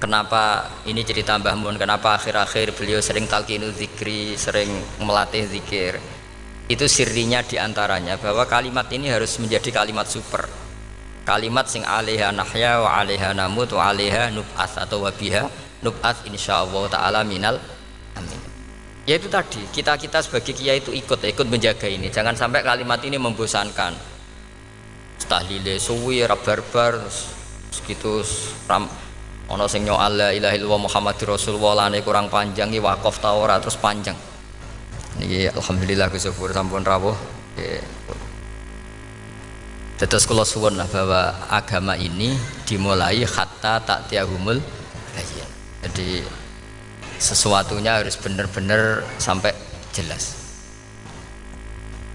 kenapa ini cerita Mbah Mun, kenapa akhir-akhir beliau sering talqinu zikri, sering melatih zikir, itu sirinya diantaranya bahwa kalimat ini harus menjadi kalimat super, kalimat sing alaiha nahya wa alaiha namut wa alaiha nub'ats atau wabiha nub'ats insyaallah ta'ala minal amin. Ya itu tadi, kita sebagai kiai itu ikut menjaga ini, jangan sampai kalimat ini membosankan. Tahlile suwi barbar segitu ono sing nyoal la ilaha illallah Muhammadur Rasulullah lane kurang panjang iki wakaf ta ora terus panjang. Niki alhamdulillah Gus Syukur sampun rawuh. Terus kula suwun lah bahwa agama ini dimulai hatta ta'tiyahumul bayyin. Jadi sesuatunya harus benar-benar sampai jelas.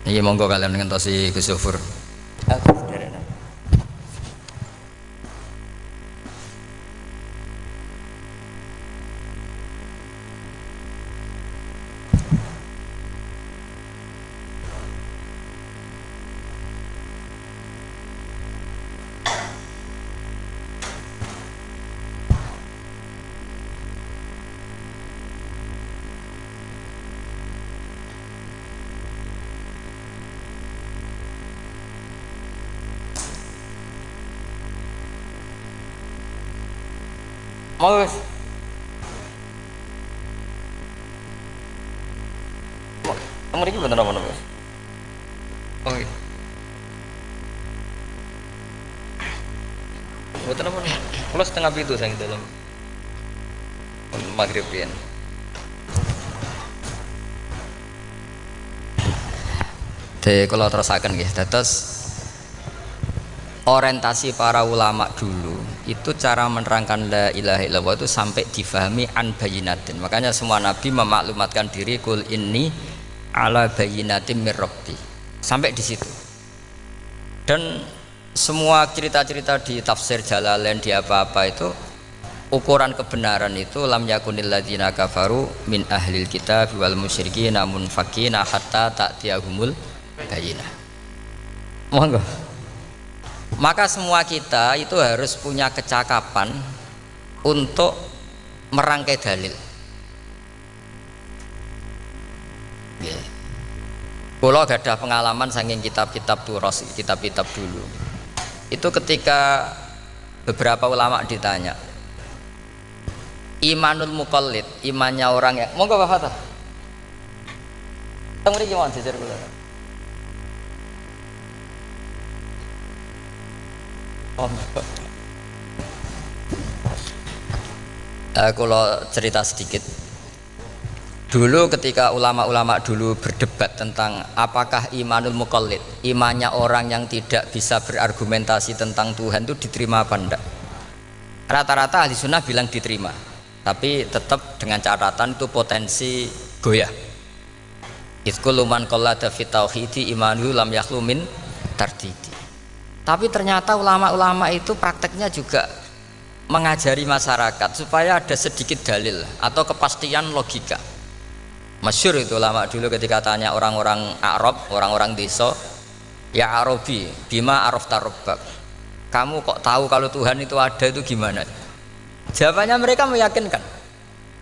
Niki monggo kalian ngentosi Gus Syukur. Mas, nomor ini bener apa Mas? Oh iya. Betul apa? Kalau setengah itu saya dalam maghribian. Jadi kalau terusakan guys, terus orientasi para ulama dulu itu cara menerangkan la ilaha illallah itu sampai difahami an bayinatin. Makanya semua nabi memaklumatkan diri kul inni ala bayyinatin mir rabbi. Sampai di situ. Dan semua cerita-cerita di tafsir Jalalain di apa-apa itu ukuran kebenaran itu lam yakunil ladzina kafaru min ahlil kitab wal musyrikin namun fakina hatta ta'tiyahumul bayyinah. Monggo. Maka semua kita itu harus punya kecakapan untuk merangkai dalil. Yeah. Kalau ada pengalaman saking kitab-kitab turos, kitab-kitab dulu. Itu ketika beberapa ulama ditanya, imanul muqallid, imannya orang yang monggo Pak Fatah. Teng mriki mawon jejer kula. Kalau cerita sedikit dulu ketika ulama-ulama dulu berdebat tentang apakah imanul muqallid, imannya orang yang tidak bisa berargumentasi tentang Tuhan itu diterima apa enggak, rata-rata ahli sunnah bilang diterima, tapi tetap dengan catatan itu potensi goyah. Idzkullu man qallada fit tauhidi imanuhu lam yakhlu min tardidi. Tapi ternyata ulama-ulama itu prakteknya juga mengajari masyarakat supaya ada sedikit dalil atau kepastian logika. Masyhur itu ulama dulu ketika tanya orang-orang Arab, orang-orang desa, ya Arabi, bima arafta rabbak. Kamu kok tahu kalau Tuhan itu ada, itu gimana? Jawabannya mereka meyakinkan.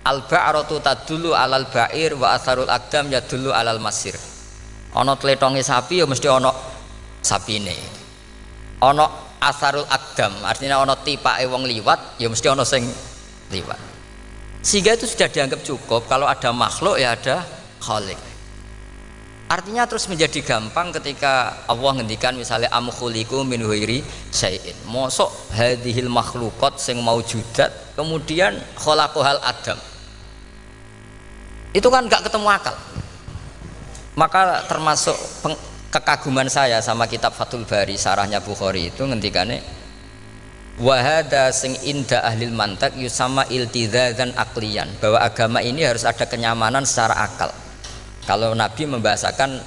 Al-ba'ratu tadullu alal ba'ir wa atharul aqdam yadullu alal masir. Ana tletonge sapi ya mesti ana sapine. Ana asarul aqdam, artinya ana tipake wong liwat ya mesti ana sing liwat. Sehingga itu sudah dianggap cukup kalau ada makhluk ya ada khalik. Artinya terus menjadi gampang ketika Allah ngendikan misalnya am khuliqu min ghairi syai'in. Mosok hadhil makhluqat sing maujudat kemudian khalaqahal adam. Itu kan enggak ketemu akal. Maka termasuk kekaguman saya sama kitab Fathul Bari sarahnya Bukhari itu ngendikane wa hadza sing inda ahlil mantak yusama iltizazan aqliyan, bahwa agama ini harus ada kenyamanan secara akal. Kalau Nabi membahasakan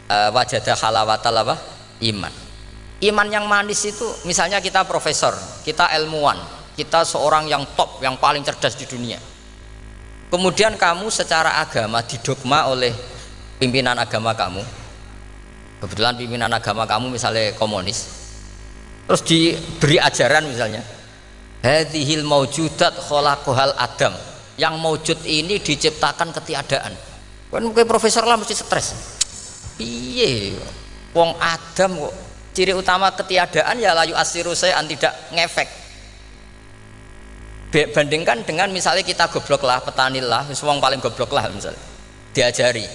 wajadah halawatal apa? Iman. Iman yang manis itu misalnya kita profesor, kita ilmuwan, kita seorang yang top, yang paling cerdas di dunia. Kemudian kamu secara agama didogma oleh pimpinan agama kamu. Kebetulan pimpinan agama kamu misalnya komunis, terus diberi ajaran misalnya hadhil maujudat khalaqahal adam, yang maujud ini diciptakan ketiadaan. Kan mungkin profesor lah mesti stres. Piye wong Adam kok ciri utama ketiadaan ya layu asiru saya tidak ngefek. Bandingkan dengan misalnya kita goblok lah, petani lah, wong paling goblok lah misalnya diajari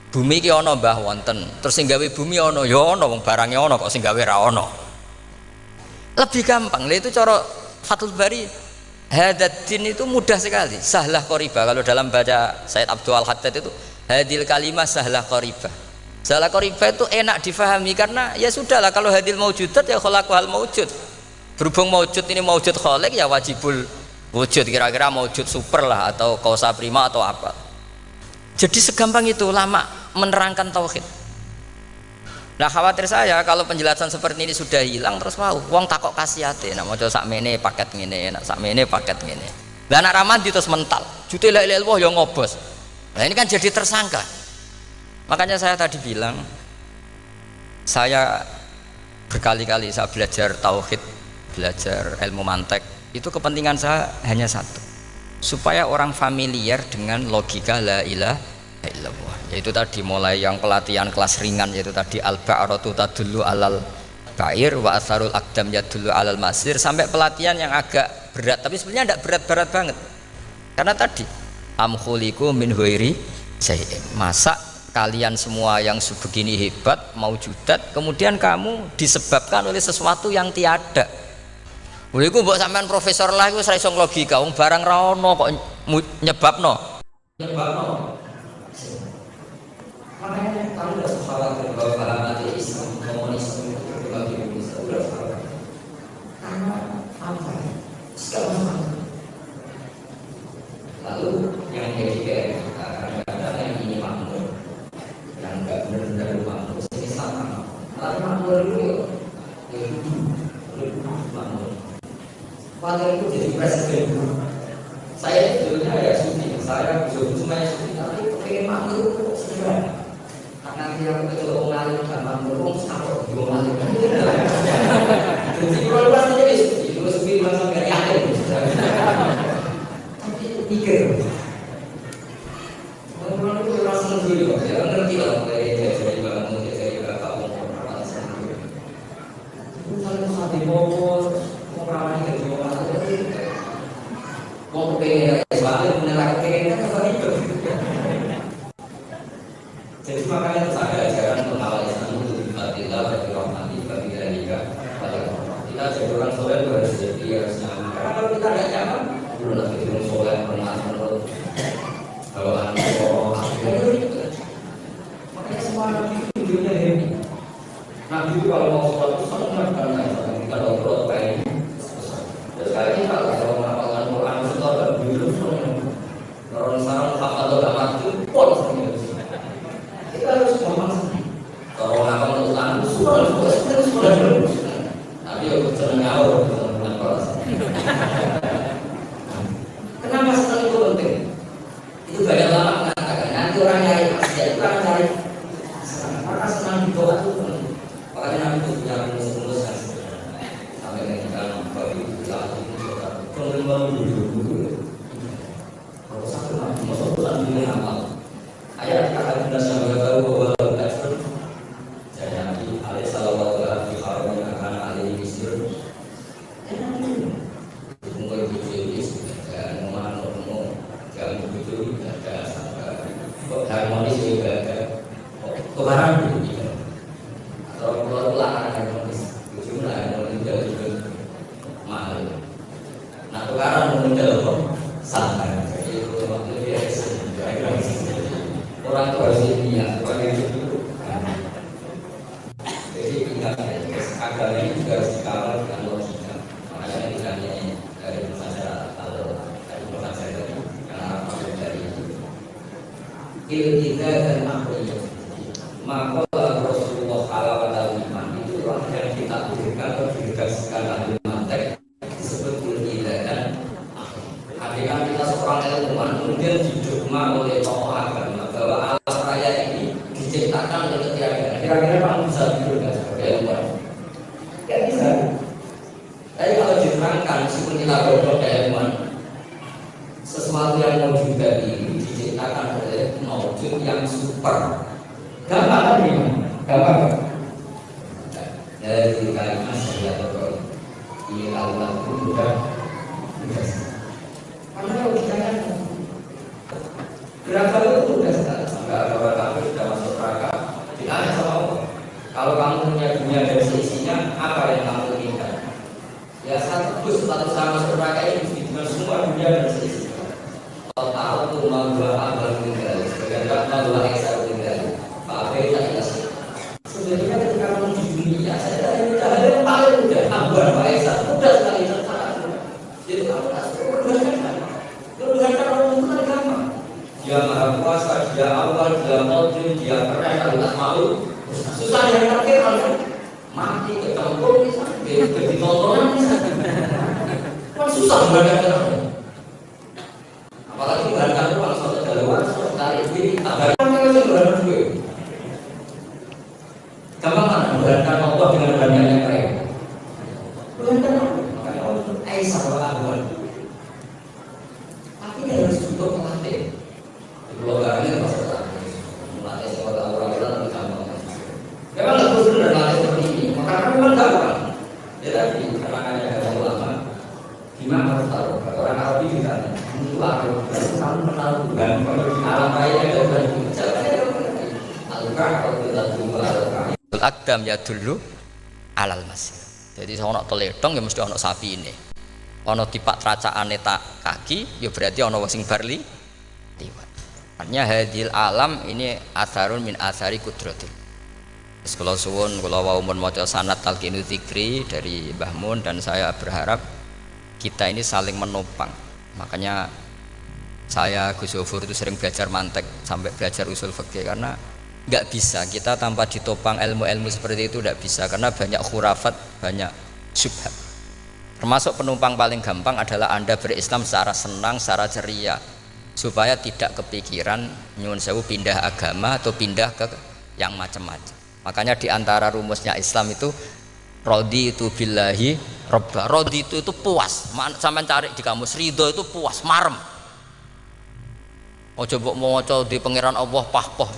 bumi ki ana mbah wonten, terus sing gawe bumi ana ya ana, wong barange ana kok sing gawe ra ana. Lebih gampang. Lah itu cara Fathul Bari. Hadaddin itu mudah sekali, sahlah qoriba. Kalau dalam baca Said Abdul Haddad itu hadil kalimah sahlah qoriba. Sahlah qoriba itu enak difahami karena ya sudahlah, kalau hadil maujudat ya khalaqahal maujud. Berhubung maujud ini maujud khaliq ya wajibul wujud, kira-kira maujud super lah atau kausa prima atau apa. Jadi segampang itu ulama menerangkan tauhid. Nah khawatir saya kalau penjelasan seperti ini sudah hilang terus wow, wong takok kasihate, nak maca sakmene paket ngene, nak sakmene paket ngene. Lah anak ramadi terus mental, jute la ilaha illallah ya ngobos. Nah ini kan jadi tersangka. Makanya saya tadi bilang, saya berkali-kali saya belajar tauhid, belajar ilmu mantek, itu kepentingan saya hanya satu, supaya orang familiar dengan logika la ilaha illallah. Yaitu tadi mulai yang pelatihan kelas ringan, yaitu tadi al-ba'ratu tadullu alal ba'ir wa asarul aqdam yadullu alal masir, sampai pelatihan yang agak berat, tapi sebenarnya tidak berat-berat banget. Karena tadi am khuliqu min ghairi syai'in, masa kalian semua yang sebegini hebat maujudat kemudian kamu disebabkan oleh sesuatu yang tiada. Lha iku mbok sampean profesor lah iku ora iso logika, wong barang ra ono kok nyebabno. Makanya kami tidak khawatir bahwa alamat Islam komunis itu bagi Indonesia sudah khawatir karena apa? Segala macam. Lalu yang jadi kadang-kadang yang ini makmur Father itu jadi presiden dulu. Saya itu dulunya ya sufi, saya dulu semuanya sufi, tapi pengen makmur sederhana. Karena dia betul orang lain kan makmur, sama orang lain. Jadi kalau pas aja sufi, kalau sufi langsung nggak yakin. Tapi pikir, orang itu langsung dulu, ya ngerti lah, jadi bangun, jadi kakak mau orang sendiri. Kalau sampai mau orang lain kerja orang lain. Mau pengen soalnya menelaah pengen apa itu. Jadi makanya ada ajaran mengawal Islam itu dibatilah bagi rahmati bagi dalika pada kita jadi orang soleh harus jadi harus nyaman. Karena kalau kita tidak nyaman, belum lagi orang soleh pernah menurut kalau anak itu makanya semua nabi itu hidupnya happy. Nabi itu kalau mau sholat itu senang karena kita download kayak ini. Sekali kalau mengamalkan Quran itu ada biru orang sekarang apa atau tak mati pun kita harus gampang kalau mengamalkan Quran itu sudah tapi aku senang ngawur kenapa senang itu penting itu banyak lama mengatakan nanti orang nyari maksiat orang nyari maka senang di doa itu makanya Nabi itu punya rumus-rumus yang sampai mengenai bagi kalau satu nabi masuk Quran ini amal ayat kata bunda sama tahu bahwa dasar saya nabi alaihi sallallahu alaihi wasallam yang akan alaihi misir mungkin tujuh dan ngomong jangan tujuh ada sampai harmonis juga ada kebaran juga atau pulang harmonis tujuh lah harmonis juga mahal. Nah, sekarang muncul sampai itu waktu dia orang itu harus ilmiah, sebagai itu. Jadi ingat agama ini juga harus dikawal dengan logika. Makanya tidak hanya dari masyarakat atau dari masyarakat karena apa dari ilmiah dan makhluk. Maka Rasulullah Sallallahu Alaihi Wasallam itu orang yang ditakdirkan atau dikasihkan ahli mantek. Ketika kita seorang ilmuwan kemudian didogma oleh tokoh agama bahwa alam raya ini diciptakan oleh ketiadaan. Kira-kira kamu bisa tidur nggak sebagai ilmuwan? Nggak bisa. Tapi kalau diterangkan meskipun kita bodoh kayak ilmuwan, sesuatu yang mewujud ini diciptakan oleh mewujud yang super. Gampang kan ini? Gampang. Dari kalimat saya betul. Ini Allah itu sudah. Karena logikanya berapa itu sudah sampai agama kamu sudah masuk neraka ditanya sama Allah kalau kamu punya dunia dan seisinya apa yang kamu inginkan ya status sama masuk neraka ini dengan semua dunia dan seisinya kalau tahu itu malah abal tinggal sebagai malah ekstra tinggal apa itu tidak sebenarnya ketika kamu di dunia saya tidak ada yang paling mudah abal ekstra mudah sekali tertarik jadi kamu tak dia maha kuasa, dia awal, dia qadir, dia keren, dia malu. Susah yang terakhir kalau mati ketempur misalnya, ditontonan misalnya. Kan susah membedakan. Apalagi membedakan itu kalau suatu jalan, suatu tarik diri, tak ada yang membedakan gue. Gampang mana membedakan Allah dengan membedakan yang lain? Membedakan Allah. Makanya Allah itu Aisyah Allah. Tapi harus untuk melatih. Keluarganya masalah melatih sekolah orang orang gampang. Memang nggak perlu melatih seperti ini, karena memang gampang. Jadi karena ada ulama, gimana harus tahu? Orang Arab itu kan, itu Arab, kamu kenal Tuhan. Alam raya itu kan, al-Qur'an atau al-Qur'an. Al-Aqdam ya dulu alal masir. Jadi ono teletong ya mesti ono sapi ini. Ono tipak tracaane tak kaki, ya berarti ono sing barli liwat. Artinya hadil alam ini atharun min athari kudratil. Kalau suwun kalau wau mun maca sanad talqinu dzikri dari Mbah Mun dan saya berharap kita ini saling menopang. Makanya saya Gus Zofur itu sering belajar mantek sampai belajar usul fikih karena nggak bisa kita tanpa ditopang ilmu-ilmu seperti itu, nggak bisa karena banyak khurafat, banyak syubhat. Termasuk penumpang paling gampang adalah Anda berislam secara senang, secara ceria, supaya tidak kepikiran nyuwun sewu pindah agama atau pindah ke yang macam-macam. Makanya di antara rumusnya Islam itu raditu billahi robba. Raditu itu puas. Sampean cari di kamus, ridho itu puas, marem. Ojo mbok maca di pangeran Allah pahpoh.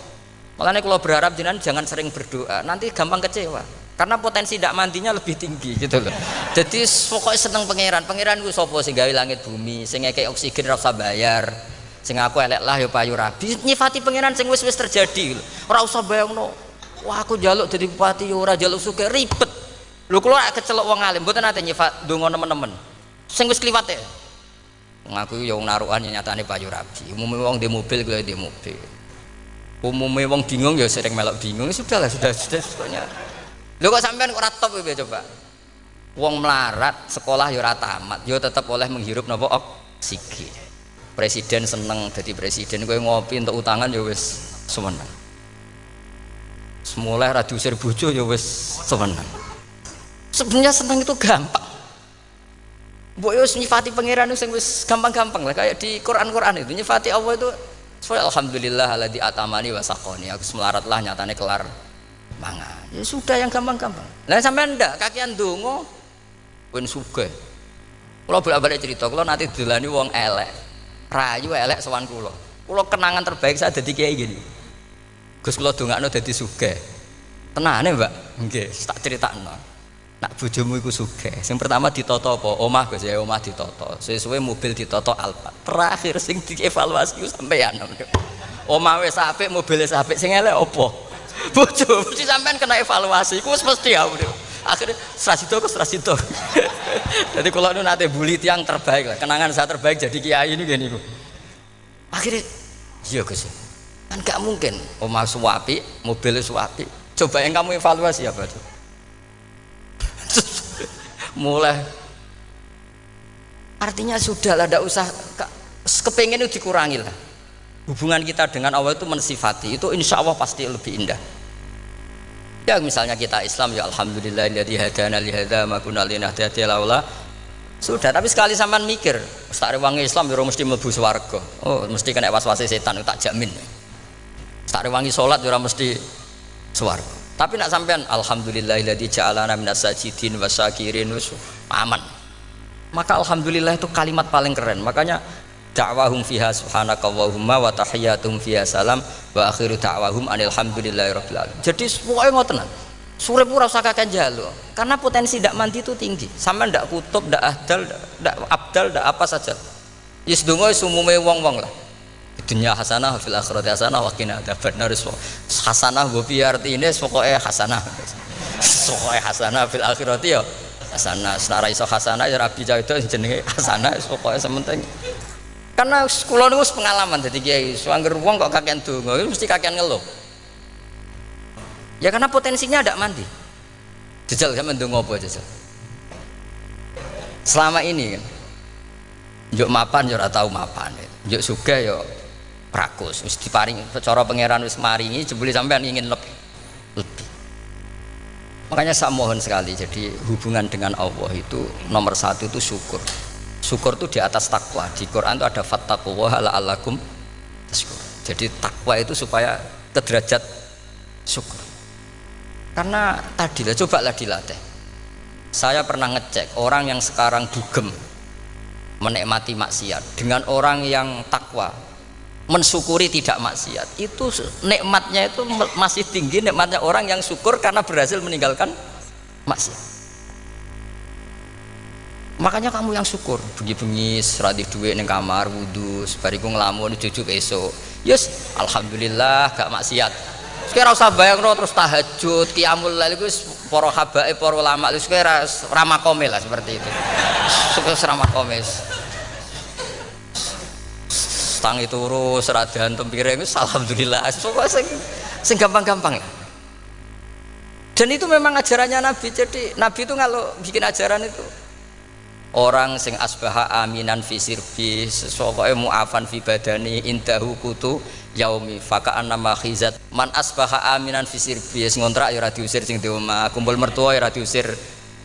Makanya kalau berharap jenengan jangan sering berdoa, nanti gampang kecewa. Karena potensi tidak mandinya lebih tinggi gitu loh. Jadi pokoknya seneng pangeran. Pangeran ku sapa sing gawe langit bumi, sing ngekek oksigen ora usah bayar. Sing aku elek lah ya payu rabi. Nyifati pangeran sing wis-wis terjadi lho. Ora usah bayangno. Wah aku njaluk dadi bupati ya ora njaluk sugih ribet. Lho kula kecelok wong alim mboten nate nyifat donga nemen-nemen. Sing wis kliwat e. Ngaku ya wong narukan ya nyatane payu rabi. Umume wong di mobil kula di mobil. Umume wong bingung ya sering melok bingung. Sudah pokoknya. Lho kok sampean ora top piye coba? Wong melarat sekolah ya ora tamat, ya tetep oleh menghirup napa oksigen. Presiden seneng dadi presiden, kowe ngopi untuk utangan ya wis semeneng. Semulai ra diusir bojo ya wis semeneng. Sebenarnya seneng itu gampang. Mbok yo nyifati pangeran sing wis gampang-gampang lah kayak di Quran itu nyifati Allah itu alhamdulillah alladzi atamani wa saqoni. Aku melarat lah nyatane kelar mangan. Ya sudah yang gampang-gampang. Lah sampean ndak kakean donga ben sugih. Kula bolak-balik cerita, kula nanti dilani wong elek. Rayu elek sowan kula. Kula kenangan terbaik saya dadi kiai gini. Gus kula dongakno dadi sugih. Tenane, Mbak? Nggih, tak critakno. Nak bojomu iku sugih. Sing pertama ditata apa? Omah Gus ya, omah ditata. Sesuwe mobil ditata Alphard. Terakhir sing dievaluasi ku sampean. Omah wis apik, mobil wis apik, sing elek apa? Bojo mesti sampean kena evaluasi iku wis mesti ya. Akhirnya strasito. Jadi kalau nu nate bully tiang terbaik lah, kenangan saya terbaik jadi kiai ini gini ku. Akhirnya iya Gus. Kan gak mungkin omah suwapi, mobil suwapi. Coba yang kamu evaluasi apa tuh? Mulai artinya sudah lah, tidak usah kepengen itu dikurangi lah. Hubungan kita dengan Allah itu mensifati itu insya Allah pasti lebih indah. Ya misalnya kita Islam ya alhamdulillahilladzi hadana li hadza ma kunna linahtadiya laula. Sudah, tapi sekali sampean mikir, tak rewangi Islam ya mesti mlebu swarga. Oh, mesti kena was-wase setan tak jamin. Tak rewangi salat ya mesti swarga. Tapi nak sampean alhamdulillahilladzi ja'alana minas sajidin wasyakirin aman. Maka alhamdulillah itu kalimat paling keren. Makanya da'wahum fiha subhanakallahumma wa tahiyyatuhum fiha salam wa akhiru da'wahum alhamdulillahirabbil alamin. Jadi pokoke ngoten. Surip ora usah kakek njaluk. Karena potensi ndak mandi itu tinggi. Sampean ndak kutub, ndak ahdal, ndak abdal, ndak apa saja. Yes donga umume wong-wong lah. Dunya hasanah fil akhirati hasanah wa qina adzabannar. Hasanah mbok piye artine pokoke hasanah. Pokoke hasanah fil akhirati ya hasanah. Nek iso hasanah ya rabi itu jenenge hasanah pokoke sementing. Karena kula niku pengalaman dadi kiai, suangger wong kok kakean donga, mesti kakean ngeluh. Ya karena potensinya ndak mandi. Jajal sampean ndonga apa jajal? Selama ini kan njuk mapan ya ora tau mapan. Njuk sugih ya rakus, wis diparing cara pangeran wis maringi jebule sampean ingin lebih. Makanya saya mohon sekali, jadi hubungan dengan Allah itu nomor satu itu syukur. Syukur itu di atas takwa. Di Quran itu ada fattaqullaha la'allakum tashkurun. Jadi takwa itu supaya ke derajat syukur. Karena tadilah cobalah dilatih. Saya pernah ngecek orang yang sekarang dugem menikmati maksiat dengan orang yang takwa mensyukuri tidak maksiat, itu nikmatnya itu masih tinggi nikmatnya orang yang syukur karena berhasil meninggalkan maksiat. Makanya kamu yang syukur, bengi-bengi seradi duit neng kamar wudu, sebariku ngelamun cucu esok. Yes, alhamdulillah gak maksiat. Sekarang usah bayangno terus tahajud, qiyamul lail iku para habaib, para ulama wis ramah komel lah seperti itu. Suka ramah komel. Stang itu turu seradan tempiring wis alhamdulillah. Pokoke sing gampang-gampang ya. Dan itu memang ajarannya Nabi. Jadi Nabi itu kalau bikin ajaran itu orang sing asbaha aminan fi sirbi sesokoe mu'afan fi badani indahu kutu yaumi faka'an nama khizat man asbaha aminan fi sirbi sing ngontrak ya ora diusir sing di omah kumpul mertua ya ora diusir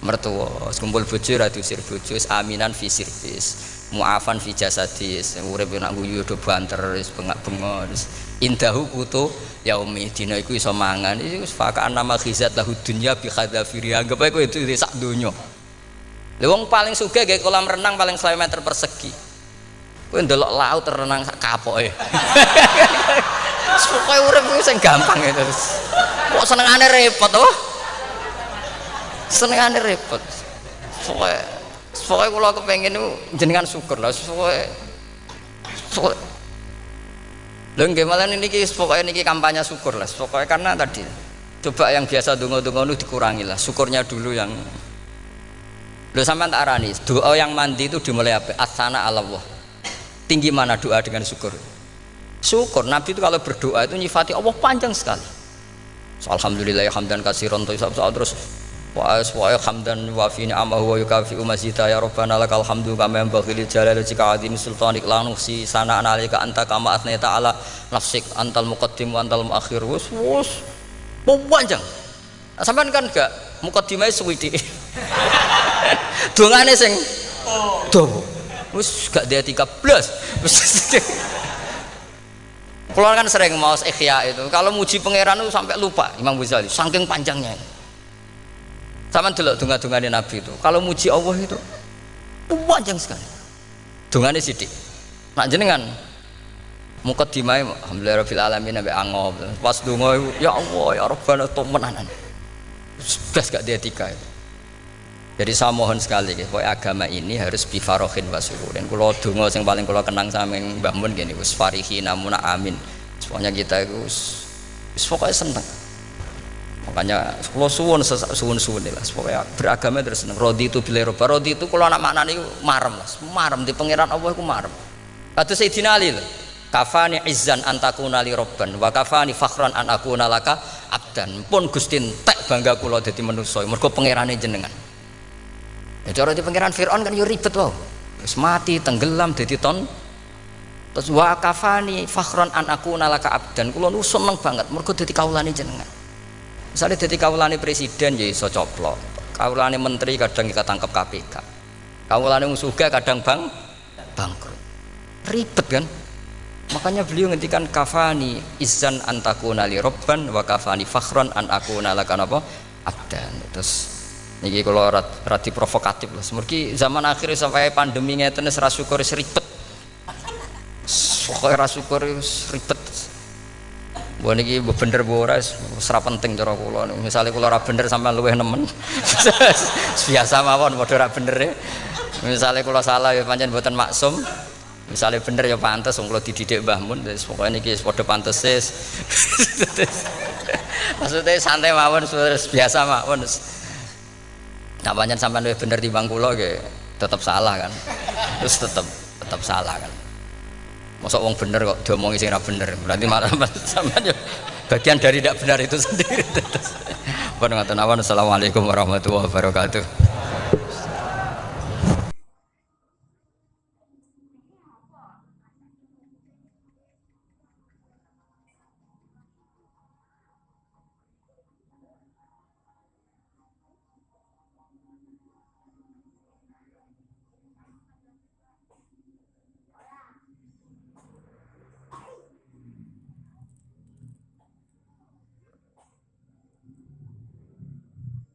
mertua, kumpul bojo ra diusir bojo, aminan fi sirbis, mu'afan fi jasadis, urip nak guyu do banter wis bengak-bengok. Indahu kutu yaumi dina iku iso mangan. Iku fakaan nama khizat lahu dunya bi khadzafiri. Anggap ae kowe itu sak donya. Lha wong paling sugih gawe kolam renang paling 1 meter persegi. Kowe ndelok laut renang sak kapoke. Pokoke urip ku sing gampang itu. Kok senengane repot to? Senengane repot. Pokoke kula kepengin jenengan syukur lah. Pokoke lho nggih malah niki pokoke niki kampanye syukur lah. Pokoke karena tadi coba yang biasa donga-donga nu dikurangi lah. Syukurnya dulu yang lho sampean tak arani, doa yang mandi itu dimulai apa? As-sana 'ala Allah. Tinggi mana doa dengan syukur? Syukur, Nabi itu kalau berdoa itu nyifati Allah panjang sekali. Alhamdulillah hamdan katsiran terus wa hamdan wa fi ni'amahu wa yukafi mazida ya rabbana lakal hamdu kama yanbaghi li jalali wajhika azimi sultanik la nuhsi sana'an 'alaika anta kama athnayta 'ala nafsik antal muqaddim wa antal muakhir. Wus panjang. Sampean kan enggak muqaddimah suwiti. Dongane sing dawa. Wis gak dia 13. Kalau kan sering maos ikhya itu, kalau muji pangeran itu sampai lupa Imam Ghazali, saking panjangnya. Sama delok donga-dongane Nabi itu, kalau muji Allah itu panjang sekali. Dongane sithik. Nak jenengan muqaddimah alhamdulillahirabbil alamin sampai angob. Pas donga ya Allah ya Rabbana temenanan. Blas gak dia 3 itu. Jadi saya mohon sekali bahwa agama ini harus bifarohin wasururin. Kalau donga yang paling kalau kenang sama Mbah Mun gini, us farihi namuna amin. Semuanya kita itu pokoknya seneng. Makanya kalau suwun lah, pokoknya beragama terus seneng. Rodi itu bila roba, rodi itu kalau anak makna ini marem lah, marem di pangeran Allah itu marem. Kata Sayyidina Ali, kafani izzan antakuna li robban, wa kafani fakhran an akuna laka abdan. Pun Gustin tek bangga kula dadi manusa, mergo pangerane jenengan. Ya cara di pangeran Fir'aun kan yo ribet wae. Wis mati tenggelam dadi ton. Terus wa kafani fakhran an akuna laka abdan. Kula nu seneng banget mergo dadi kawulane jenengan. Misalnya dadi kawulane presiden ya iso coplok. Kawulane menteri kadang kita tangkap KPK. Kawulane wong sugih kadang bangkrut. Ribet kan? Makanya beliau ngendikan kafani izzan antakuna li robban wa kafani fakhran an akuna laka napa abdan. Terus niki kalau rati provokatif lah. Semergi zaman akhir sampai pandemi ngeten wis ra syukur wis ribet. Pokoke ra syukur wis ribet. Mbok niki bener apa ora wis ora penting cara kula. Misale kula ora bener sampean luwih nemen. Biasa mawon padha ora bener e. Misale kula salah ya pancen mboten maksum. Misale bener ya pantes wong kula dididik Mbah Mun. Wis pokoke niki padha pantese. Maksudnya santai mawon biasa mawon. Nah pancen sampean luwih bener timbang kula nggih tetep salah kan. Terus tetep salah kan. Mosok wong bener kok diomongi sing ora bener. Berarti malah sampean ya bagian dari tidak benar itu sendiri. Pun ngoten awan. Assalamualaikum warahmatullahi wabarakatuh.